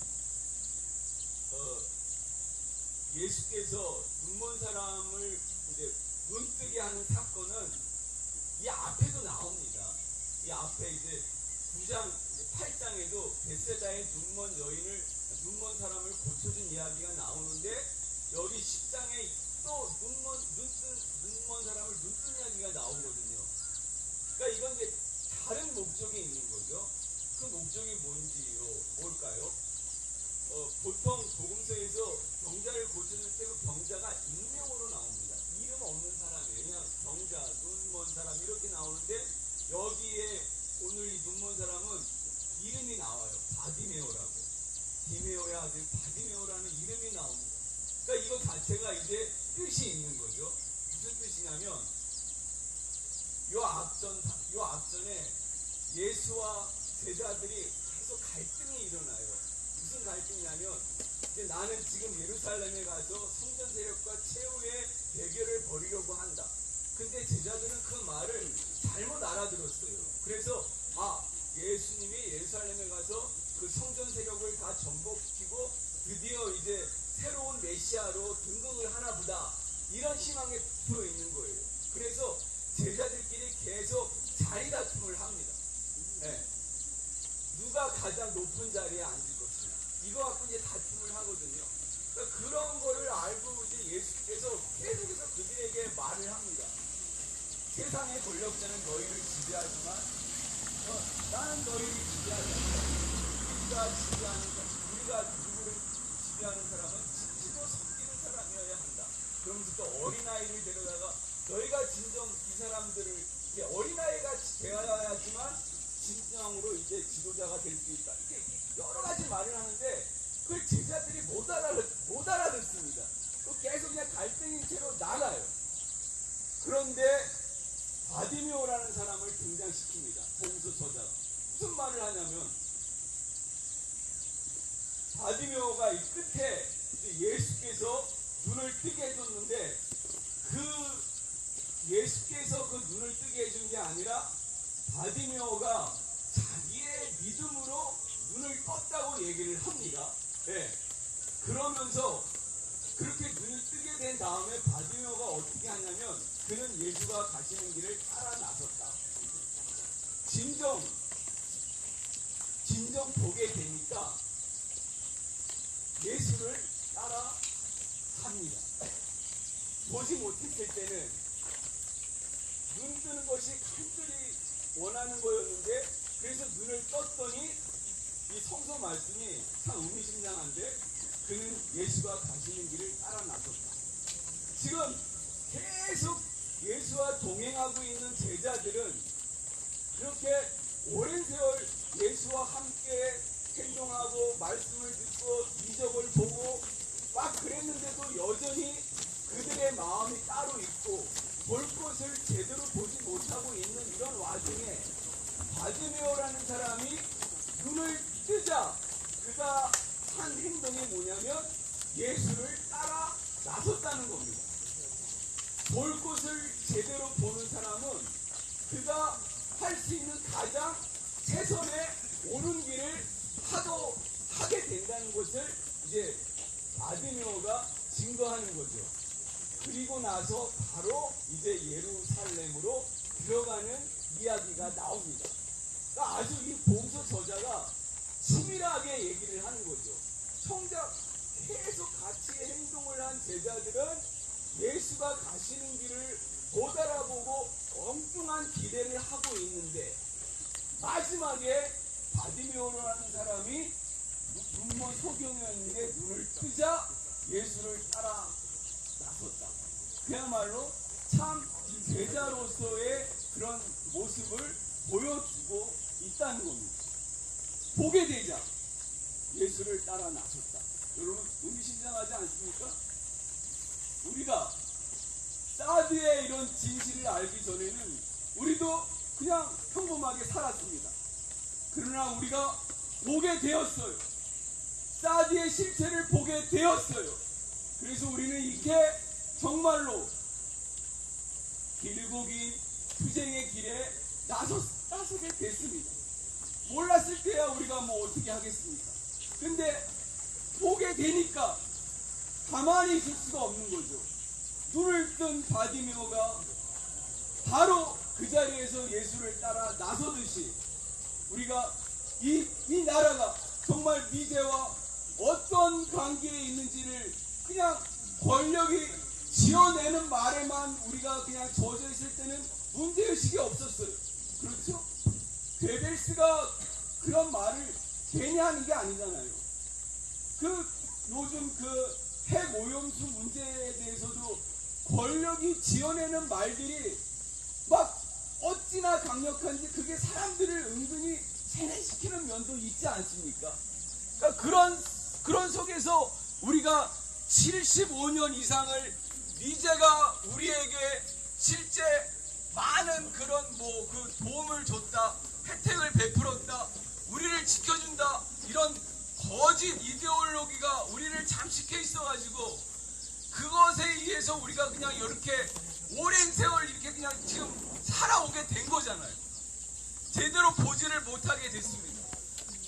Speaker 4: 예수께서 눈먼 사람을 이제 눈뜨게 하는 사건은 이 앞에도 나옵니다. 이 앞에 이제 9장, 8장에도 베세다의 눈먼 사람을 고쳐준 이야기가 나오는데 여기 10장에 또 눈먼 사람을 눈뜬 이야기가 나오거든요. 그러니까 이건 이제 다른 목적이 있는 거죠. 그 목적이 뭘까요? 보통 복음서에서 병자를 고쳐줄 때 그 병자가 익명으로 나옵니다. 이름 없는 사람이에요. 그냥 병자, 눈먼 사람 이렇게 나오는데 여기에 오늘 이 눈먼 사람은 이름이 나와요. 바디메오라고. 디메오의 아들 바디메오라는 이름이 나옵니다. 그러니까 이거 자체가 이제 뜻이 있는 거죠. 무슨 뜻이냐면 요 앞전에 예수와 제자들이 계속 갈등이 일어나요. 무슨 갈등이냐면 이제 나는 지금 예루살렘에 가서 성전 세력과 최후의 대결을 벌이려고 한다. 근데 제자들은 그 말을 잘못 알아들었어요. 그래서 예수님이 예루살렘에 가서 그 성전 세력을 다 전복시키고 드디어 이제 새로운 메시아로 등극을 하나 보다. 이런 희망에 붙어 있는 거예요. 그래서 제자들끼리 계속 자리 다툼을 합니다. 네. 누가 가장 높은 자리에 앉을 것이냐. 이거 갖고 이제 다툼을 하거든요. 그러니까 그런 거를 알고 이제 예수께서 계속해서 그들에게 말을 합니다. 세상의 권력자는 너희를 지배하지만 나는 너희를 지배하지 않는다. 우리가 누구를 지배하는 사람은 진실로 섬기는 사람이어야 한다. 그러면서 또 어린아이를 데려다가 너희가 진정 이 사람들을 어린아이가 되어야지만 진정으로 이제 지도자가 될 수 있다. 이렇게 여러 가지 말을 하는데 그걸 제자들이 못 알아듣습니다. 계속 그냥 갈등인 채로 나가요. 그런데 바디메오라는 사람을 등장시킵니다. 복음서 저자가. 무슨 말을 하냐면 바디메오가 이 끝에 이제 예수께서 눈을 뜨게 해줬는데 그 예수께서 그 눈을 뜨게 해준 게 아니라 바디메오가 자기의 믿음으로 눈을 떴다고 얘기를 합니다. 네. 그러면서 그렇게 눈을 뜨게 된 다음에 바디메오가 어떻게 하냐면 그는 예수가 가시는 길을 따라 나섰다. 진정 보게 되니까 예수를 따라 갑니다. 보지 못했을 때는 눈 뜨는 것이 간절히 원하는 거였는데 그래서 눈을 떴더니 이 성서 말씀이 참 의미심장한데 그는 예수가 가시는 길을 따라 나섰다. 지금 계속 예수와 동행하고 있는 제자들은 이렇게 오랜 세월 예수와 함께 행동하고 말씀을 듣고 이적을 보고 막 그랬는데도 여전히 그들의 마음이 따로 있고 볼 것을 제대로 보지 못하고 있는 이런 와중에 바디메오라는 사람이 눈을 뜨자 그가 한 행동이 뭐냐면 예수를 따라 나섰다는 겁니다. 볼 것을 제대로 보는 사람은 그가 할 수 있는 가장 최선의 옳은 길을 하게 된다는 것을 이제 바디메오가 증거하는 거죠. 그리고 나서 바로 이제 예루살렘으로 들어가는 이야기가 나옵니다. 그러니까 아주 이 복음서 저자가 치밀하게 얘기를 하는 거죠. 정작 계속 같이 행동을 한 제자들은 예수가 가시는 길을 못 알아보고 엉뚱한 기대를 하고 있는데 마지막에 바디메오라는 사람이 눈먼 소경이었는데 눈을 뜨자 예수를 따라 나섰다. 그야말로 참 제자로서의 그런 모습을 보여주고 있다는 겁니다. 보게 되자 예수를 따라 나섰다. 여러분 의미심장하지 않습니까? 우리가 사드의 이런 진실을 알기 전에는 우리도 그냥 평범하게 살았습니다. 그러나 우리가 보게 되었어요. 사드의 실체를 보게 되었어요. 그래서 우리는 이렇게 정말로 길고 긴 투쟁의 길에 나서게 됐습니다. 몰랐을 때야 우리가 뭐 어떻게 하겠습니까? 근데 보게 되니까 가만히 있을 수가 없는 거죠. 눈을 뜬 바디메오가 바로 그 자리에서 예수를 따라 나서듯이 우리가 이 나라가 정말 미제와 어떤 관계에 있는지를 그냥 권력이 지어내는 말에만 우리가 그냥 젖어 있을 때는 문제의식이 없었어요. 그렇죠? 괴벨스가 그런 말을 괜히 하는 게 아니잖아요. 요즘 핵 오염수 문제에 대해서도 권력이 지어내는 말들이 막 어찌나 강력한지 그게 사람들을 은근히 세뇌시키는 면도 있지 않습니까? 그러니까 그런 속에서 우리가 75년 이상을 미제가 우리에게 실제 많은 그런 그 도움을 줬다, 혜택을 베풀었다, 우리를 지켜준다, 이런 거짓 이데올로기가 우리를 잠식해 있어가지고 그것에 의해서 우리가 그냥 이렇게 오랜 세월 이렇게 그냥 지금 살아오게 된 거잖아요. 제대로 보지를 못하게 됐습니다.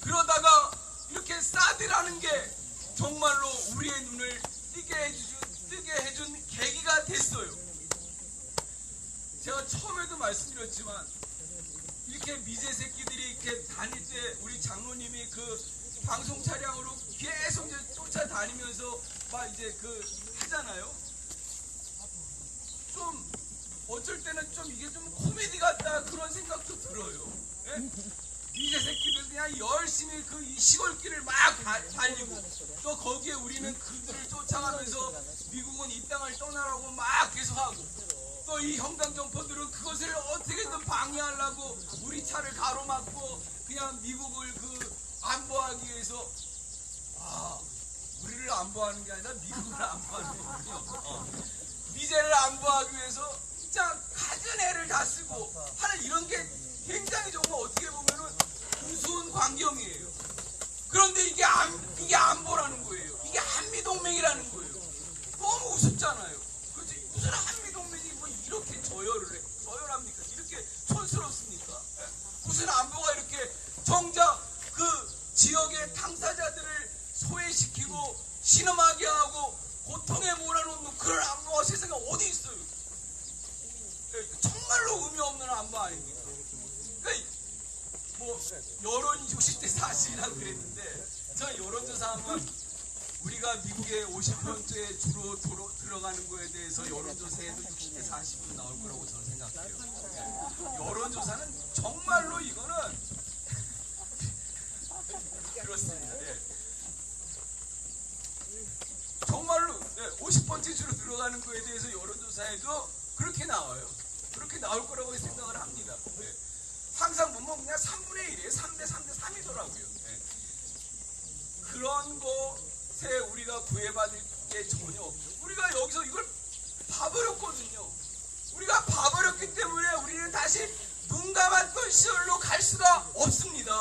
Speaker 4: 그러다가 이렇게 사드라는 게 정말로 우리의 눈을 뜨게 해준 계기가 됐어요. 제가 처음에도 말씀드렸지만 이렇게 미제 새끼들이 이렇게 다닐 때 우리 장로님이 방송 차량으로 계속 이제 쫓아다니면서 막 이제 하잖아요. 좀 어쩔 때는 좀 이게 좀 코미디 같다 그런 생각도 들어요. 예? 미제 새끼들 그냥 열심히 이 시골길을 막 달리고 또 거기에 우리는 그들을 쫓아가면서 미국은 이 땅을 떠나라고 막 계속하고 또 이 형당정포들은 그것을 어떻게든 방해하려고 우리 차를 가로막고 그냥 미국을 안보하기 위해서 우리를 안보하는 게 아니라 미국을 안보하는 거군요. 미제를 안보하기 위해서
Speaker 5: 진짜 갖은 애를 다 쓰고 하는 이런 게 굉장히 정말 어떻게 보면은 우스운 광경이에요. 그런데 이게 안보라는 거예요. 이게 한미동맹이라는 거예요. 너무 우습잖아요. 그렇지? 무슨 한미동맹이 뭐 이렇게 저열합니까? 이렇게 촌스럽습니까? 예? 무슨 안보가 이렇게 정작 그 지역의 당사자들을 소외시키고 신음하게 하고 고통에 몰아넣는 그런 안보가 세상에 어디 있어요? 예, 정말로 의미 없는 안보 아닙니까? 그러니까 뭐 여론이 60대 40이라고 그랬는데 저 여론조사하면 우리가 미국의 50%에 주로 들어가는 거에 대해서 여론조사에도 60대 40도 나올 거라고 저는 생각해요. 여론조사는 정말로 이거는 그렇습니다. 네. 정말로 50% 주로 들어가는 거에 대해서 여론조사에도 그렇게 나와요. 그렇게 나올 거라고 생각을 합니다. 네. 항상 보면 그냥 3분의 1이에요. 3대 3대 3이더라고요. 네. 그런 것에 우리가 구애받을 게 전혀 없죠. 우리가 여기서 이걸 봐버렸거든요. 우리가 봐버렸기 때문에 우리는 다시 눈 감았던 시절로 갈 수가 없습니다.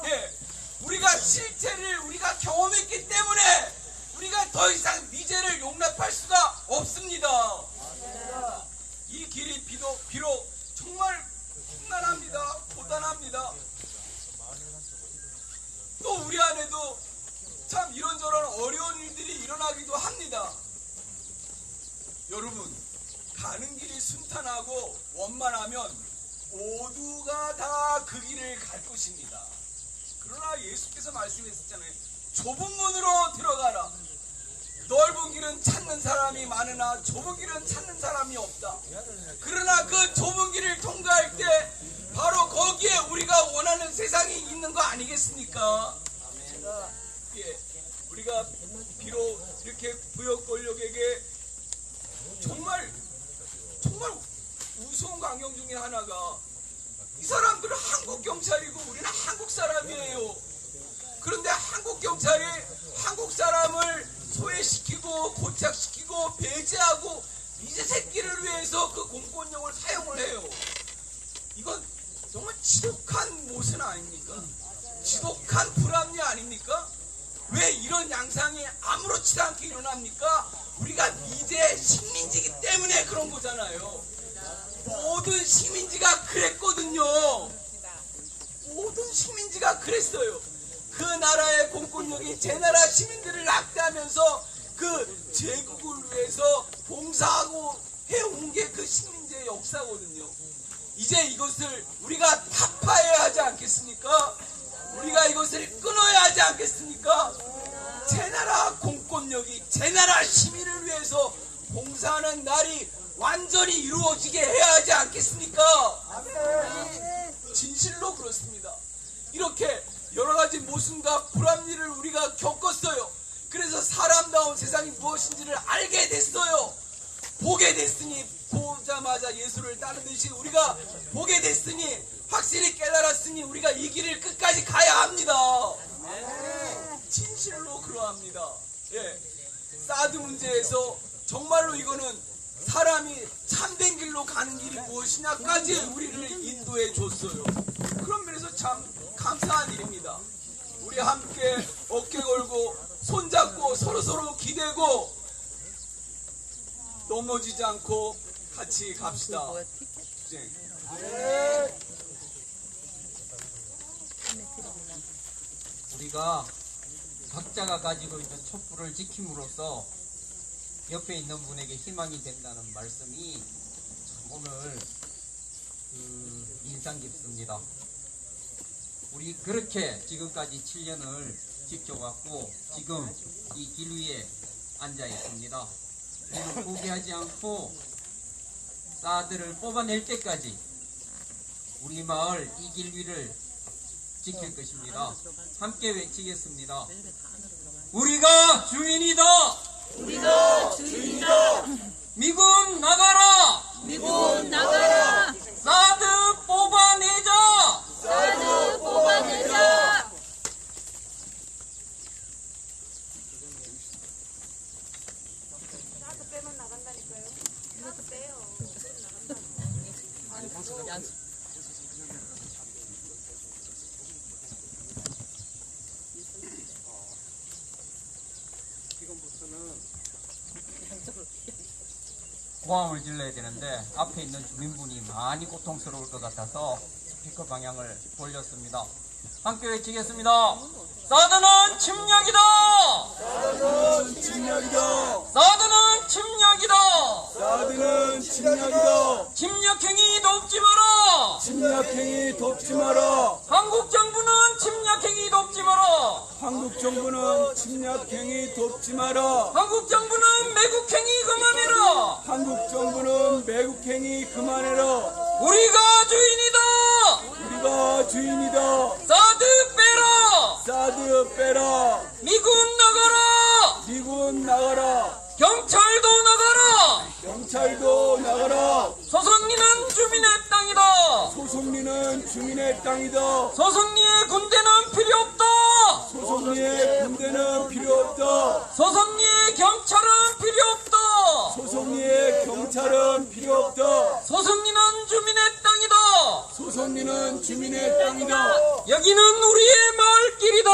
Speaker 5: 예, 우리가 실체를 우리가 경험했기 때문에 우리가 더 이상 미제를 용납할 수가 없습니다. 이 길이 비록 정말 험난합니다. 고단합니다. 또 우리 안에도 참 이런저런 어려운 일들이 일어나기도 합니다. 여러분, 가는 길이 순탄하고 원만하면 모두가 다 그 길을 갈 것입니다. 그러나 예수께서 말씀하셨잖아요. 좁은 문으로 들어가라. 넓은 길은 찾는 사람이 많으나 좁은 길은 찾는 사람이 없다. 그러나 그 좁은 길을 통과할 때 바로 거기에 우리가 원하는 세상이 있는 거 아니겠습니까? 예, 우리가 비록 이렇게 부역 권력에게 정말 우스운 광경 중에 하나가 이 사람들은 한국 경찰이고 우리는 한국 사람이에요. 그런데 한국 경찰이 한국 사람을 소외시키고 고착시키고 배제하고 이제 새끼를 위해서 그 공권력을 사용을 해요. 이건 정말 지독한 모순 아닙니까? 지독한 불합리 아닙니까? 왜 이런 양상이 아무렇지도 않게 일어납니까? 우리가 미제 식민지이기 때문에 그런 거잖아요. 모든 식민지가 그랬거든요. 모든 식민지가 그랬어요. 그 나라의 공권력이 제 나라 시민들을 낙태하면서 그 제국을 위해서 봉사하고 해온 게 그 식민지의 역사거든요. 이제 이것을 우리가 타파해야 하지 않겠습니까? 우리가 이것을 끊어야 하지 않겠습니까? 제 나라 공권력이 제 나라 시민을 위해서 봉사하는 날이 완전히 이루어지게 해야 하지 않겠습니까? 진실로 그렇습니다. 이렇게 여러 가지 모순과 불합리를 우리가 겪었어요. 그래서 사람다운 세상이 무엇인지를 알게 됐어요. 보게 됐으니 보자마자 예수를 따르듯이 우리가 보게 됐으니 확실히 깨달았으니 우리가 이 길을 끝까지 가야 합니다. 진실로 그러합니다. 예. 사드 문제에서 정말로 이거는 사람이 참된 길로 가는 길이 무엇이냐까지 우리를 인도해 줬어요. 그런 면에서 참 감사한 일입니다. 우리 함께 어깨 걸고 손잡고 서로서로 기대고 넘어지지 않고 같이 갑시다.
Speaker 6: 우리가 각자가 가지고 있는 촛불을 지킴으로써 옆에 있는 분에게 희망이 된다는 말씀이 참 오늘 인상 깊습니다. 우리 그렇게 지금까지 7년을 지켜왔고 지금 이 길 위에 앉아 있습니다. 우리는 포기하지 않고 사드를 뽑아낼 때까지 우리 마을 이 길 위를 지킬 것입니다. 함께 외치겠습니다. 우리가 주인이다.
Speaker 7: 우리가 주인이다.
Speaker 6: 미군 나가라.
Speaker 7: 미군 나가라.
Speaker 6: 사드 뽑아내자.
Speaker 7: 사드 뽑아내자.
Speaker 2: 나도 빼면 나간다니까요.
Speaker 6: 고함을 질러야 되는데 앞에 있는 주민분이 많이 고통스러울 것 같아서 스피커 방향을 돌렸습니다. 함께 외치겠습니다. 사드는 침략이다!
Speaker 8: 사드는 침략이다.
Speaker 6: 사드는 침략이다!
Speaker 8: 사드는 침략이다.
Speaker 6: 침략행위 돕지 마라!
Speaker 8: 침략행위 돕지 마라.
Speaker 6: 한국 정부는 침략행위 돕지 마라!
Speaker 8: 한국 정부는 침략행위 돕지 마라.
Speaker 6: 한국 정부는 매국행위 그만해라!
Speaker 8: 한국 정부는 매국행위 그만해라.
Speaker 6: 우리가 주인이다!
Speaker 8: 우리가 주인이다.
Speaker 6: 사드 빼라!
Speaker 8: 사드 빼라.
Speaker 6: 미군 나가라!
Speaker 8: 미군 나가라.
Speaker 6: 경찰도 나가라!
Speaker 8: 경찰도 나가라.
Speaker 6: 소송리는 주민의 땅이다!
Speaker 8: 소송리는 주민의 땅이다.
Speaker 6: 소송리의 군대는 필요 없다!
Speaker 8: 소송리의 군대는 필요 없다.
Speaker 6: 소송리의 경찰은 필요 없다!
Speaker 8: 소송리의 경찰은 필요 없다.
Speaker 6: 소송리는 주민의 땅이다!
Speaker 8: 소송리는 주민의 땅이다.
Speaker 6: 여기는 우리의 마을길이다!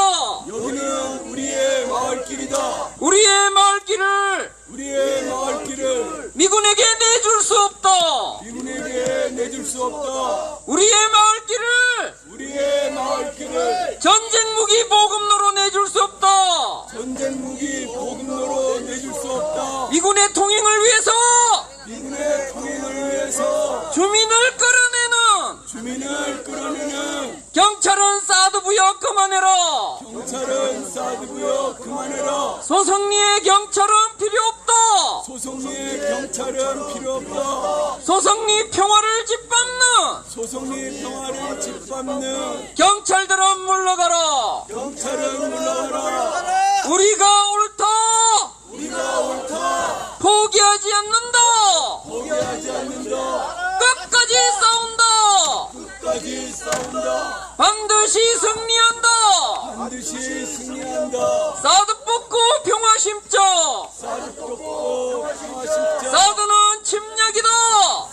Speaker 8: 여기는 우리의 마을길이다.
Speaker 6: 우리의 마을길을
Speaker 8: 우리의 마을길을
Speaker 6: 미군에게 내줄 수 없다!
Speaker 8: 미군에게 내줄 수 없다.
Speaker 6: 우리의 마을길을
Speaker 8: 우리의 마을길을
Speaker 6: 전쟁 무기 보급로로 내줄 수 없다!
Speaker 8: 전쟁 무기 보급로로 내줄 수 없다.
Speaker 6: 미군의 통행을 위해서
Speaker 8: 미군의 통행을 위해서
Speaker 6: 주민을 끌어내는
Speaker 8: 주민을 끌어내는
Speaker 6: 경찰은 사드 부여 그만해라!
Speaker 8: 경찰은 사드 부여 그만해라.
Speaker 6: 소송리의 경찰은 필요 없다!
Speaker 8: 소송리의 경찰은 필요 없다.
Speaker 6: 소송리 평화를 짓밟는
Speaker 8: 소송리 평화를 짓밟는
Speaker 6: 경찰들은 물러가라!
Speaker 8: 경찰은 물러가라.
Speaker 6: 우리가 옳다!
Speaker 8: 우리가 옳다.
Speaker 6: 포기하지 않는다!
Speaker 8: 포기하지 않는다.
Speaker 6: 끝까지 싸운다!
Speaker 8: 끝까지 싸운다.
Speaker 6: 반드시 승리한다!
Speaker 8: 반드시 승리한다.
Speaker 6: 사드 뽑고 평화 심자!
Speaker 8: 사드 뽑고 평화 심자.
Speaker 6: 사드는 침략이다!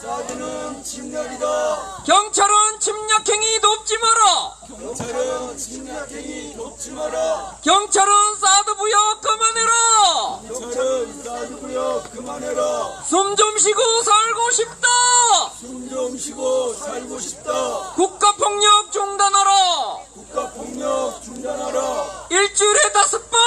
Speaker 8: 사드는 침략이다.
Speaker 6: 경찰은 침략행위 돕지 마라!
Speaker 8: 경찰은 침략행위 돕지 마라.
Speaker 6: 경찰은 사드 부여 그만해라!
Speaker 8: 경찰은 사드 부여 그만해라.
Speaker 6: 숨 좀 쉬고 살고 싶다!
Speaker 8: 숨 좀 쉬고 살고 싶다.
Speaker 6: 국가폭력 중단하라!
Speaker 8: 국가폭력 중단하라.
Speaker 6: 일주일에 5번!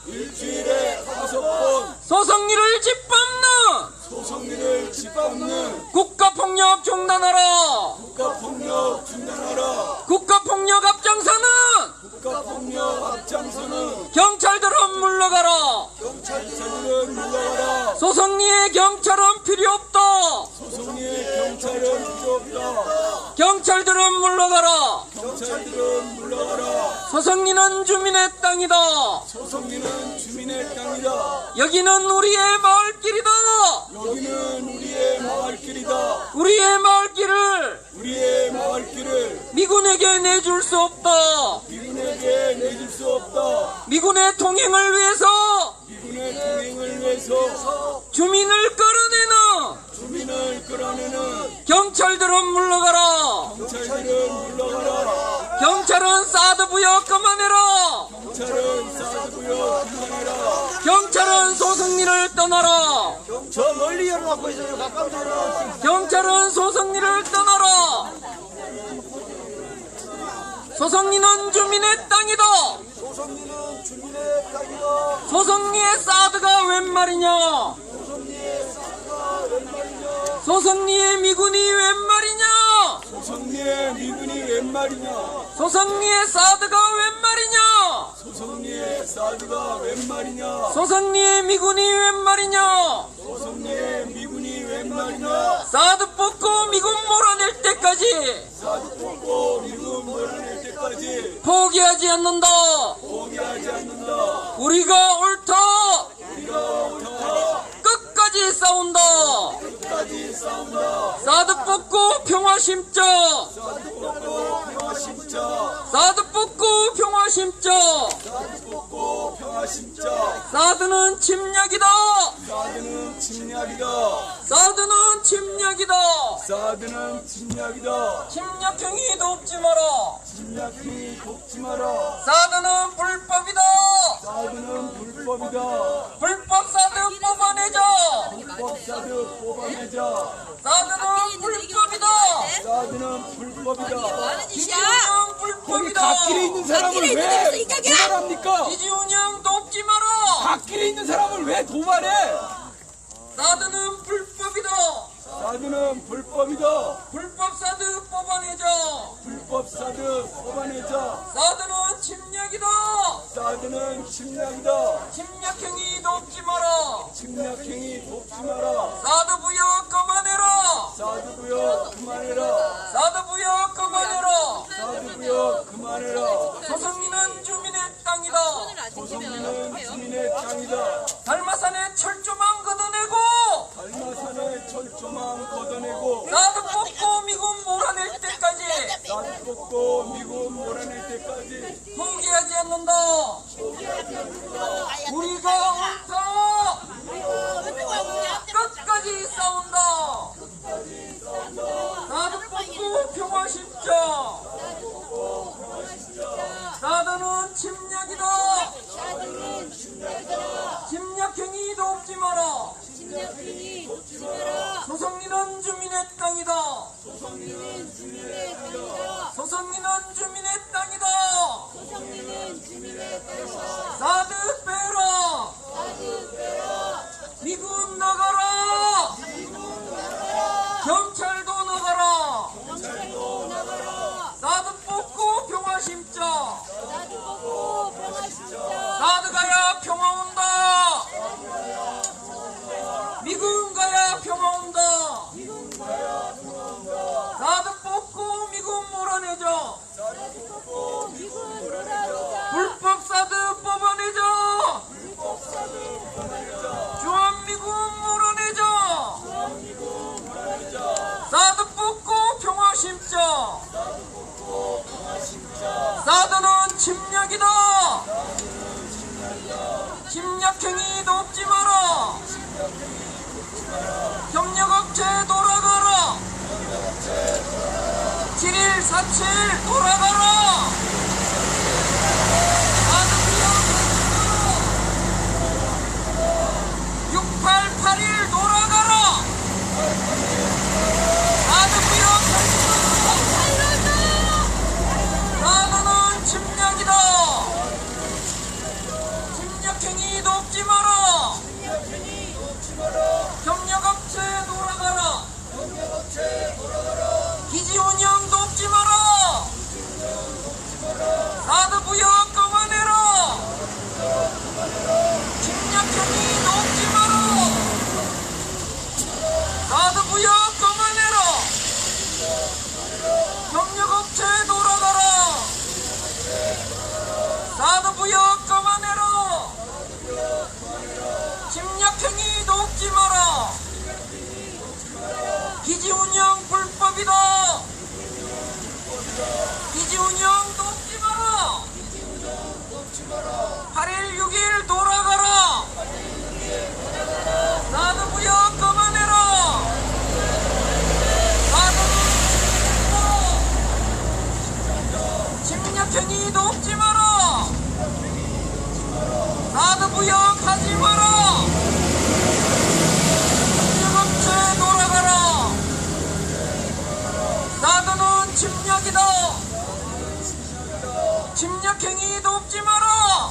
Speaker 8: 일주일에 5번
Speaker 6: 소송리를 짓밟는
Speaker 8: 소송리를 짓밟는
Speaker 6: 국가폭력 중단하라!
Speaker 8: 국가폭력 중단하라.
Speaker 6: 국가폭력 앞장서는
Speaker 8: 국가폭력 앞장서는
Speaker 6: 경찰들은 물러가라!
Speaker 8: 경찰들은 물러가라.
Speaker 6: 소송리의 경찰은 필요 없다!
Speaker 8: 소송리의 경찰은 필요 없다.
Speaker 6: 경찰들은 물러가라!
Speaker 8: 경찰들은 물러가라.
Speaker 6: 소송리는 주민의 땅이다!
Speaker 8: 소송리는 주민의 땅이다.
Speaker 6: 여기는 우리의 마을길이다!
Speaker 8: 여기는 우리의 마을길이다.
Speaker 6: 우리의 마을길을
Speaker 8: 우리의 마을길을
Speaker 6: 미군에게 내줄 수 없다!
Speaker 8: 미군에게 내줄 수 없다.
Speaker 6: 미군의 통행을 위해서
Speaker 8: 미군의 통행을 위해서
Speaker 6: 주민을 끌어내는
Speaker 8: 주민을 끌어내는
Speaker 6: 경찰들은 물러가라!
Speaker 8: 경찰들은 물러가라.
Speaker 6: 경찰은 사드 부여 그만해라!
Speaker 8: 경찰은 사드 부여 그만해라.
Speaker 6: 경찰은 소송리를 떠나라!
Speaker 8: 저 멀리 열어놓고 있어요. 가까운 데로.
Speaker 6: 경찰은 소송리를 떠나라! 소송리는 주민의 땅이다!
Speaker 8: 소송리는 주민의 땅이다.
Speaker 6: 소송리의 사드가 웬 말이냐?
Speaker 8: 소송리의 사드가 웬 말이냐?
Speaker 6: 소송리의 미군이 웬 말이냐?
Speaker 8: 소송리의 미군이 웬 말이냐?
Speaker 6: 소송리의 사드가 웬 말이냐?
Speaker 8: 소송리의 사드가 웬 말이냐?
Speaker 6: 소송리의 미군이 웬 말이냐?
Speaker 8: 소송리의 미군이 웬 말이냐?
Speaker 6: 사드 뽑고 미군 몰아낼 때까지
Speaker 8: 사드 뽑고 미군 몰아낼 때까지
Speaker 6: 포기하지 않는다!
Speaker 8: 포기하지 않는다.
Speaker 6: 우리가 옳다!
Speaker 8: 우리가 옳다.
Speaker 6: 끝까지 싸운다!
Speaker 8: 끝까지 싸운다.
Speaker 6: 사드 뽑고 평화 심자!
Speaker 8: 사드 뽑고 평화 심자.
Speaker 6: 사드 뽑고 평화 심자!
Speaker 8: 사드 뽑고 평화 심자.
Speaker 6: 사드는 침략이다.
Speaker 8: 사드는 침략이다.
Speaker 6: 사드는 침략이다.
Speaker 8: 사드는 침략이다.
Speaker 6: 침략행위 돕지 마라.
Speaker 8: 침략행위 돕지 마라.
Speaker 6: 사드는 불법이다.
Speaker 8: 사드는 불법이다.
Speaker 6: 불법 사드 뽑아내자.
Speaker 8: 불법 사드 뽑아내자.
Speaker 6: 사드는 불법이다.
Speaker 8: 사드는 불법이다.
Speaker 6: 기지운영
Speaker 8: 거기
Speaker 6: 불법이다.
Speaker 8: 갓길에 있는 사람을 왜 도발합니까?
Speaker 6: 기지운영 돕지 마라.
Speaker 8: 갓길에 있는 사람을 왜 도발해?
Speaker 6: 사드는 불법이다.
Speaker 8: 사드는 불법이다.
Speaker 6: 불법 사드 뽑아내자.
Speaker 8: 불법 사드 뽑아내자.
Speaker 6: 사드는 침략이다.
Speaker 8: 사드는 침략이다.
Speaker 6: 침략행위 돕지 마라.
Speaker 8: 침략행위 돕지 마라.
Speaker 6: 사드 부여 그만해라.
Speaker 8: 사드 부여 그만해라.
Speaker 6: 사드 부여 그만해라.
Speaker 8: 사드 부여 그만해라.
Speaker 6: 소성리는 주민의 땅이다.
Speaker 8: 소성리는 주민의 땅이다.
Speaker 6: 달마산에 철조망 걷어내고
Speaker 8: 달마산에 철조망 걷어내고
Speaker 6: 사드 뽑고 미군 몰아낼 때까지
Speaker 8: 사드 뽑고 미군 몰아낼 때까지
Speaker 6: 포기하지 않는다. 우리가 옳다. 끝까지 싸운다. 사드 뽑고 평화 십자. 사드는 침략이다. 침략행위 돕지 마라. 소성리는 주민의 땅이다. 소성리는 주민의 땅이다. 사드 빼라. 미군 나가라. 경찰도 나가라. 사드 뽑고 평화 심자. 사드 가야 평화 온다. 미군 가야 평화 온다. 사드 뽑고 미군 몰아내자. 불법 사드 뽑아내자. 주한미군 몰아내자. 사드 뽑고 평화 심자. 사드는 침략이다. 침략행위 돕지 마라. 협력업체 돌아가라. 7147 돌아가라. 사드부여 6881 돌아가라. 사드부여 사드는 침략이다. 침략행위 돕지 마라. 협력업체 돌아가라. 기지운영 돕지 마라. 사드 부여 그만해라. 침략행위 돕지 마라. 사드 부여 그만해라. 협력업체 돌아가라. 사드 부여 그만해라. 침략행위 돕지 마라. 기지운영 불법이다. 기지운영 돕지 마라. 8161 돌아가라. 사드 부여 그만해라. 침략행위 돕지 마라. 사드 부여 가지 마라. 협력업체 돌아가라. 사드는 침략이다. 침략행위 돕지 마라.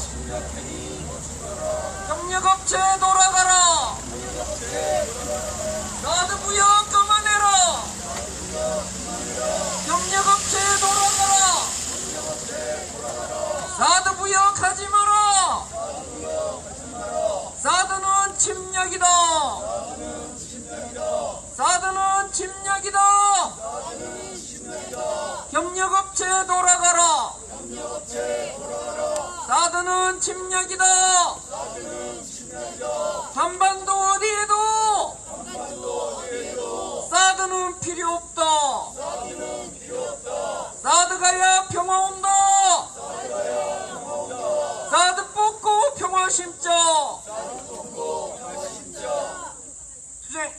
Speaker 6: 협력업체 돌아가라. 사드 부여 그만해라. 협력업체 돌아가라. 사드 부여 가지 마라. 사드는 침략이다. 사드는 침략이다. 협력업체 돌아가라. 사드는 침략이다. 한반도 어디에도 사드는 필요 없다. 사드 가야 평화 온다. 사드 뽑고 평화
Speaker 9: 심자. 투쟁.